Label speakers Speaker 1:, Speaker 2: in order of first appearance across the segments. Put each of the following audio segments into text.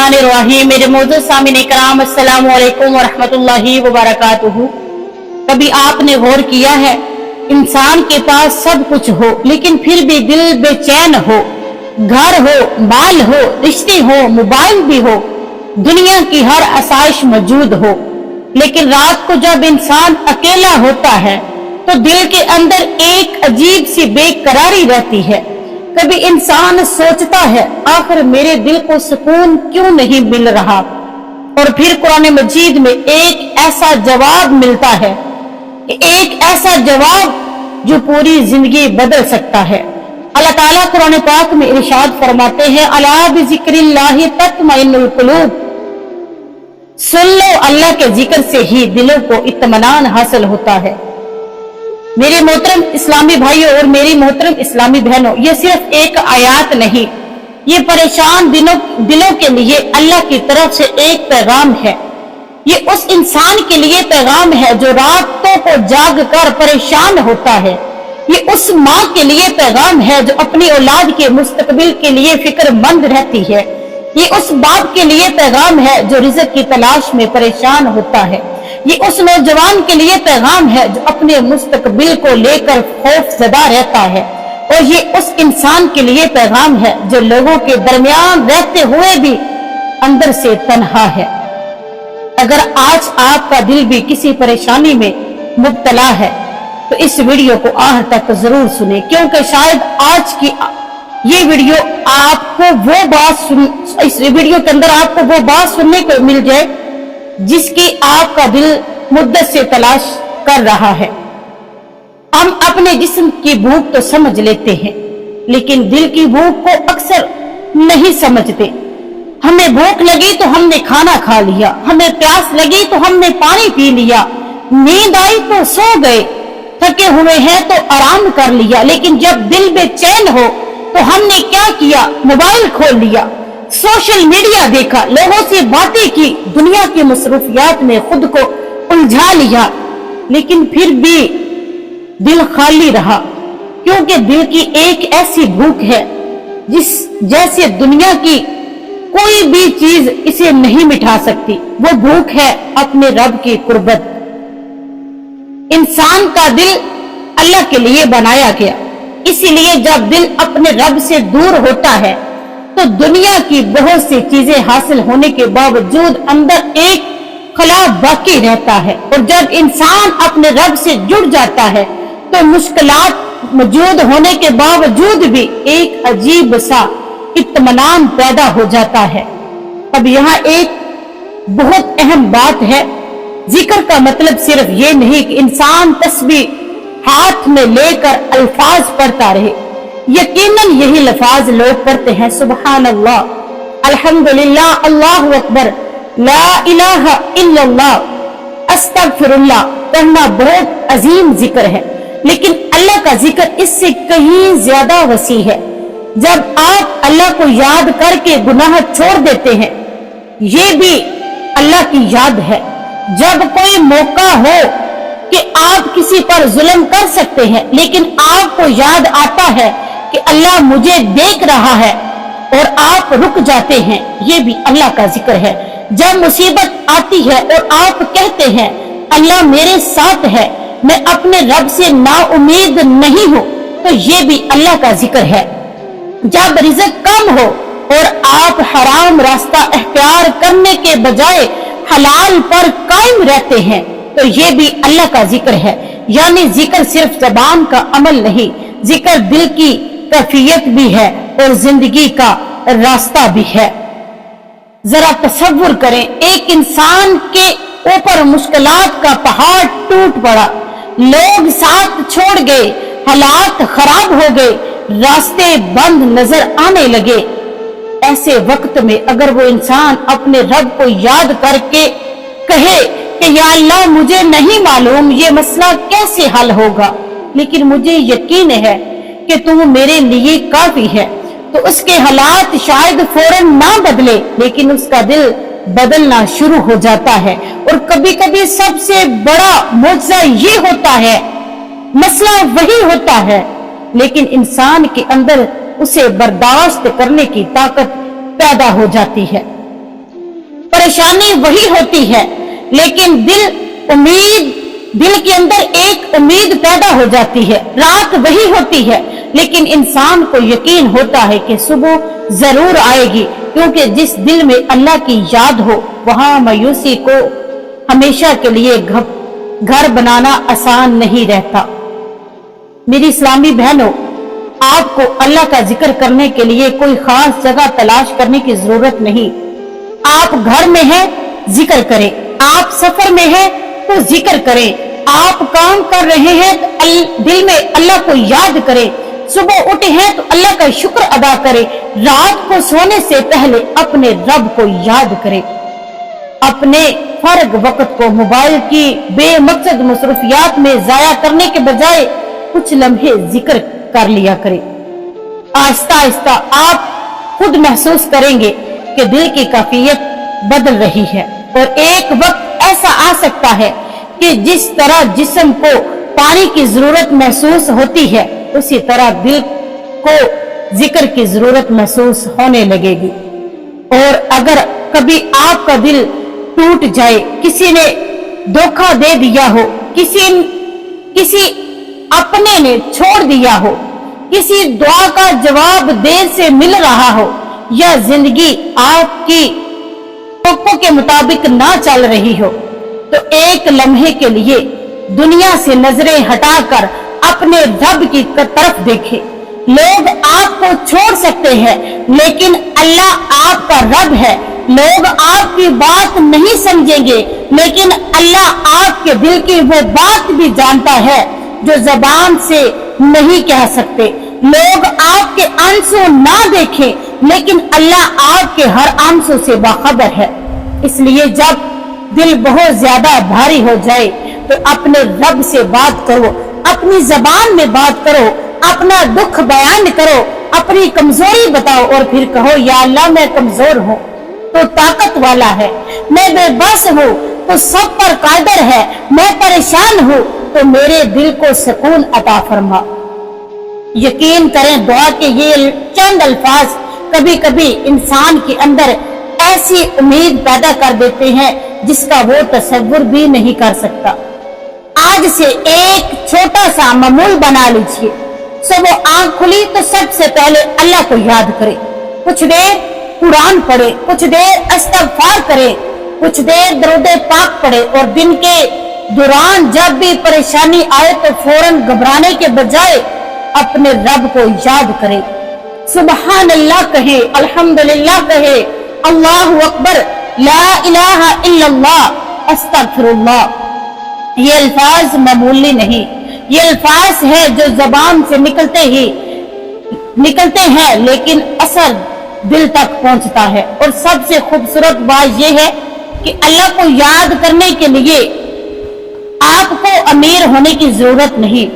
Speaker 1: बिस्मिल्लाहिर्रहमानिर्रहीम। मेरे मौजूद सामीन इकराम, अस्सलामु अलैकुम वरहमतुल्लाहि वबरकातुहू। कभी आपने गौर किया है, इंसान के पास सब कुछ हो लेकिन फिर भी दिल बेचैन हो, घर हो, माल हो, रिश्ते हो, मोबाइल भी हो, दुनिया की हर आसाइश मौजूद हो, लेकिन रात को जब इंसान अकेला होता है तो दिल के अंदर एक अजीब सी बेकरारी रहती है। कभी इंसान सोचता है, आखिर मेरे दिल को सुकून क्यों नहीं मिल रहा, और फिर कुरान मजीद में एक ऐसा जवाब मिलता है, एक ऐसा जवाब जो पूरी जिंदगी बदल सकता है। अल्लाह ताला कुरान पाक में इरशाद फरमाते हैं, अला बिज़िक्रिल्लाहि तत्मइन्नुल कुलूब। सुन लो, अल्लाह के जिक्र से ही दिलों को इत्मीनान हासिल होता है। मेरे मोहतरम इस्लामी भाइयों और मेरी मोहतरम इस्लामी बहनों, ये सिर्फ एक आयत नहीं, ये परेशान दिलों के लिए अल्लाह की तरफ से एक पैगाम है। ये उस इंसान के लिए पैगाम है जो रातों को जाग कर परेशान होता है। ये उस माँ के लिए पैगाम है जो अपनी औलाद के मुस्तकबिल के लिए फिक्रमंद रहती है। ये उस बाप के लिए पैगाम है जो रिज़्क की तलाश में परेशान होता है। ये उस नौजवान के लिए पैगाम है जो अपने मुस्तकबिल को लेकर खौफजदा रहता है। और ये उस इंसान के लिए पैगाम है जो लोगों के दरमियान रहते हुए भी अंदर से तन्हा है। अगर आज आपका दिल भी किसी परेशानी में मुब्तला है तो इस वीडियो को आखिर तक जरूर सुने, क्योंकि शायद आज की ये वीडियो आपको इस वीडियो के अंदर आपको वो बात सुनने को मिल जाए जिसकी आपका दिल मुद्दत से तलाश कर रहा है। हम अपने जिस्म की भूख तो समझ लेते हैं, लेकिन दिल की भूख को अक्सर नहीं समझते। हमें भूख लगी तो हमने खाना खा लिया, हमें प्यास लगी तो हमने पानी पी लिया, नींद आई तो सो गए, थके हुए हैं तो आराम कर लिया। लेकिन जब दिल बेचैन हो तो हमने क्या किया, मोबाइल खोल लिया, सोशल मीडिया देखा, लोगों से बातें की, दुनिया की मसरूफियात में खुद को उलझा लिया, लेकिन फिर भी दिल खाली रहा। क्योंकि दिल की एक ऐसी भूख है जैसे दुनिया की कोई भी चीज इसे नहीं मिटा सकती। वो भूख है अपने रब की कुर्बत। इंसान का दिल अल्लाह के लिए बनाया गया, इसीलिए जब दिल अपने रब से दूर होता है तो दुनिया की बहुत सी चीजें हासिल होने के बावजूद अंदर एक खला बाकी रहता है। और जब इंसान अपने रब से जुड़ जाता है तो मुश्किलात मौजूद होने के बावजूद भी एक अजीब सा इत्मीनान पैदा हो जाता है। अब यहाँ एक बहुत अहम बात है, जिक्र का मतलब सिर्फ ये नहीं कि इंसान तस्बीह हाथ में लेकर अल्फाज पढ़ता रहे। यकीनन यही लफ्ज लोग पढ़ते हैं, सुबहान अल्लाह, अल्हम्दुलिल्लाह, अल्लाहु अकबर, ला इलाहा इल्लल्लाह, अस्तगफिरुल्लाह पढ़ना बहुत अजीम जिक्र है। लेकिन अल्लाह का जिक्र इससे कहीं ज्यादा वसी है। जब आप अल्लाह को याद करके गुनाह छोड़ देते हैं, ये भी अल्लाह की याद है। जब कोई मौका हो कि आप किसी पर जुल्म कर सकते हैं, लेकिन आपको याद आता है कि अल्लाह मुझे देख रहा है और आप रुक जाते हैं, ये भी अल्लाह का जिक्र है। जब मुसीबत आती है और आप कहते हैं अल्लाह मेरे साथ है, मैं अपने रब से नाउमीद नहीं हूं, तो ये भी अल्लाह का जिक्र है। जब रिज़्क कम हो और आप हराम रास्ता इख्तियार करने के बजाय हलाल पर कायम रहते हैं, तो ये भी अल्लाह का जिक्र है। यानी जिक्र सिर्फ ज़बान का अमल नहीं, जिक्र दिल की कैफियत भी है और जिंदगी का रास्ता भी है। जरा तसव्वुर करें, एक इंसान के ऊपर मुश्किलात का पहाड़ टूट पड़ा, लोग साथ छोड़ गए, हालात खराब हो गए, रास्ते बंद नजर आने लगे। ऐसे वक्त में अगर वो इंसान अपने रब को याद करके कहे कि या अल्लाह मुझे नहीं मालूम ये मसला कैसे हल होगा, लेकिन मुझे यकीन है कि तू मेरे लिए काफी है, तो उसके हालात शायद फौरन ना बदले, लेकिन उसका दिल बदलना शुरू हो जाता है। और कभी कभी सबसे बड़ा मौजज़ा ये होता है, मसला वही होता है, लेकिन इंसान के अंदर उसे बर्दाश्त करने की ताकत पैदा हो जाती है। परेशानी वही होती है, लेकिन दिल के अंदर एक उम्मीद पैदा हो जाती है। रात वही होती है, लेकिन इंसान को यकीन होता है कि सुबह जरूर आएगी, क्योंकि जिस दिल में अल्लाह की याद हो वहां मायूसी को हमेशा के लिए घर बनाना आसान नहीं रहता। मेरी इस्लामी बहनों, आपको अल्लाह का जिक्र करने के लिए कोई खास जगह तलाश करने की जरूरत नहीं। आप घर में हैं, जिक्र करें। आप सफर में हैं तो जिक्र करें। आप काम कर रहे हैं तो दिल में अल्लाह को याद करें। सुबह उठे हैं तो अल्लाह का शुक्र अदा करें। रात को सोने से पहले अपने रब को याद करें। अपने फर्ग वक्त को मोबाइल की बेमकसद मसरूफियात में जाया करने के बजाय कुछ लम्हे जिक्र कर लिया करें। आहिस्ता आहिस्ता आप खुद महसूस करेंगे कि दिल की कैफियत बदल रही है, और एक वक्त ऐसा आ सकता है कि जिस तरह जिस्म को पानी की जरूरत महसूस होती है, उसी तरह दिल को जिक्र की जरूरत महसूस होने लगेगी। और अगर कभी आपका दिल टूट जाए, किसी ने धोखा दे दिया हो, किसी अपने ने छोड़ दिया हो, किसी दुआ का जवाब देर से मिल रहा हो, या जिंदगी आपकी तोक़ों के मुताबिक ना चल रही हो, तो एक लम्हे के लिए दुनिया से नजरें हटाकर अपने रब की तरफ देखें। लोग आपको छोड़ सकते हैं, लेकिन अल्लाह आपका रब है। लोग आपकी बात नहीं समझेंगे, लेकिन अल्लाह आपके दिल की वो बात भी जानता है जो जबान से नहीं कह सकते। लोग आपके आंसू ना देखें, लेकिन अल्लाह आपके हर आंसू से बाखबर है। इसलिए जब दिल बहुत ज्यादा भारी हो जाए तो अपने रब से बात करो, अपनी जबान में बात करो, अपना दुख बयान करो, अपनी कमजोरी बताओ और फिर कहो, या अल्लाह मैं कमजोर हूँ तो ताकत वाला है, मैं बेबस हूँ तो सब पर कादिर है, मैं परेशान हूँ तो मेरे दिल को सुकून अता फरमा। यकीन करें, दुआ के ये चंद अल्फाज कभी कभी इंसान के अंदर ऐसी उम्मीद पैदा कर देते हैं जिसका वो तसव्वुर भी नहीं कर सकता। आज से एक छोटा सा मामूल बना लीजिए। सुबह आंख खुली तो सबसे पहले अल्लाह को याद करें, कुछ देर कुरान पढ़े, कुछ देर इस्तिग़फ़ार करें, कुछ देर दरूद पाक पढ़े, और दिन के दौरान जब भी परेशानी आए तो फौरन घबराने के बजाय अपने रब को याद करें। सुबहान अल्लाह कहे, अल्हम्दुलिल्लाह कहे, अल्लाहु अकबर, ला इलाहा इल्लल्लाह, अस्तगफिरुल्लाह। ये अल्फाज मामूली नहीं, ये अल्फाज है जो जबान से निकलते हैं, लेकिन असर दिल तक पहुंचता है। और सबसे खूबसूरत बात यह है कि अल्लाह को याद करने के लिए आपको अमीर होने की जरूरत नहीं,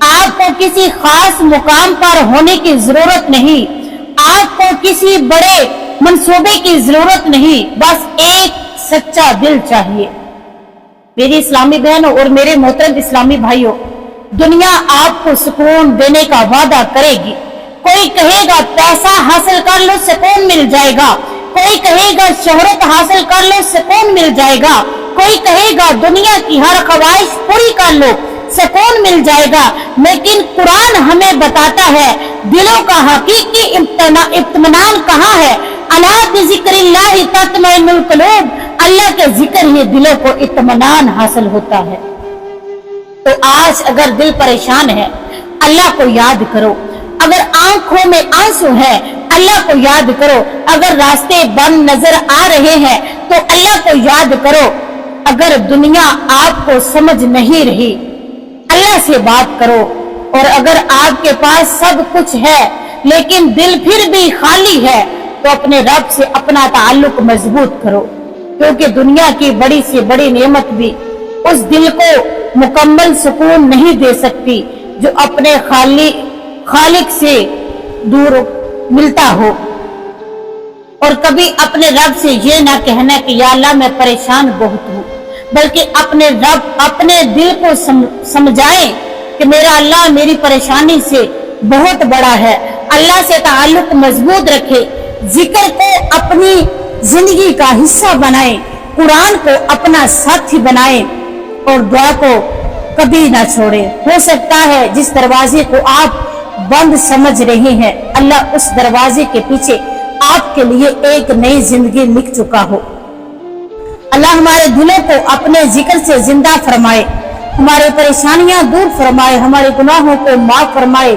Speaker 1: आपको किसी खास मुकाम पर होने की जरूरत नहीं, आपको किसी बड़े मंसूबे की जरूरत नहीं, बस एक सच्चा दिल चाहिए। मेरी इस्लामी बहनों और मेरे मोहतरम इस्लामी भाइयों, दुनिया आपको सुकून देने का वादा करेगी। कोई कहेगा पैसा हासिल कर लो सुकून मिल जाएगा, कोई कहेगा शोहरत हासिल कर लो सुकून मिल जाएगा, कोई कहेगा दुनिया की हर ख्वाहिश पूरी कर लो सुकून मिल जाएगा। लेकिन कुरान हमें बताता है दिलों का हकीकी इत्मीनान कहाँ है। अला बिज़िक्रिल्लाहि तत्मइन्नुल कुलूब, अल्लाह के जिक्र ही दिलों को इत्मीनान हासिल होता है। तो आज अगर दिल परेशान है, अल्लाह को याद करो। अगर आंखों में आंसू है, अल्लाह को याद करो। अगर रास्ते बंद नजर आ रहे हैं तो अल्लाह को याद करो। अगर दुनिया आपको समझ नहीं रही, अल्लाह से बात करो। और अगर आपके पास सब कुछ है लेकिन दिल फिर भी खाली है, तो अपने रब से अपना ताल्लुक मजबूत करो, क्योंकि दुनिया की बड़ी से बड़ी नेमत भी उस दिल को मुकम्मल सुकून नहीं दे सकती जो अपने खालिक से दूर मिलता हो। और कभी अपने रब से ये ना कहना कि या अल्लाह मैं परेशान बहुत हूँ, बल्कि अपने दिल को समझाएं कि मेरा अल्लाह मेरी परेशानी से बहुत बड़ा है। अल्लाह से ताल्लुक मजबूत रखे, जिक्र को अपनी जिंदगी का हिस्सा बनाएं, कुरान को अपना साथी बनाएं और दुआ को कभी ना छोड़ें। हो सकता है जिस दरवाजे को आप बंद समझ रहे हैं, अल्लाह उस दरवाजे के पीछे आपके लिए एक नई जिंदगी लिख चुका हो। अल्लाह हमारे दिलों को अपने जिक्र से जिंदा फरमाए, हमारी परेशानियां दूर फरमाए, हमारे गुनाहों को माफ फरमाए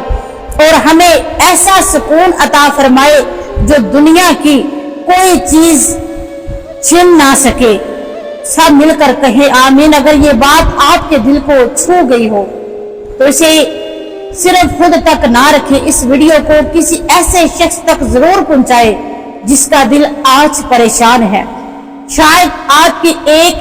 Speaker 1: और हमें ऐसा सुकून अता फरमाए जो दुनिया की कोई चीज छीन ना सके। सब मिलकर कहे आमीन। अगर ये बात आपके दिल को छू गई हो तो इसे सिर्फ खुद तक ना रखें, इस वीडियो को किसी ऐसे शख्स तक जरूर पहुंचाए जिसका दिल आज परेशान है। शायद आपकी एक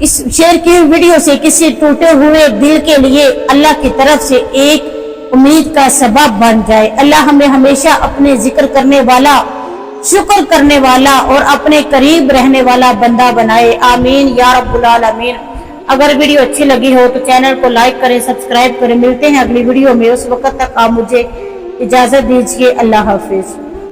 Speaker 1: इस शेयर की वीडियो से किसी टूटे हुए दिल के लिए अल्लाह की तरफ से एक उम्मीद का सबब बन जाए। अल्लाह हमें हमेशा अपने जिक्र करने वाला, शुक्र करने वाला और अपने करीब रहने वाला बंदा बनाए। आमीन या रब्बुल आलमीन। अगर वीडियो अच्छी लगी हो तो चैनल को लाइक करें, सब्सक्राइब करें। मिलते हैं अगली वीडियो में, उस वक्त तक आप मुझे इजाजत दीजिए। अल्लाह हाफिज।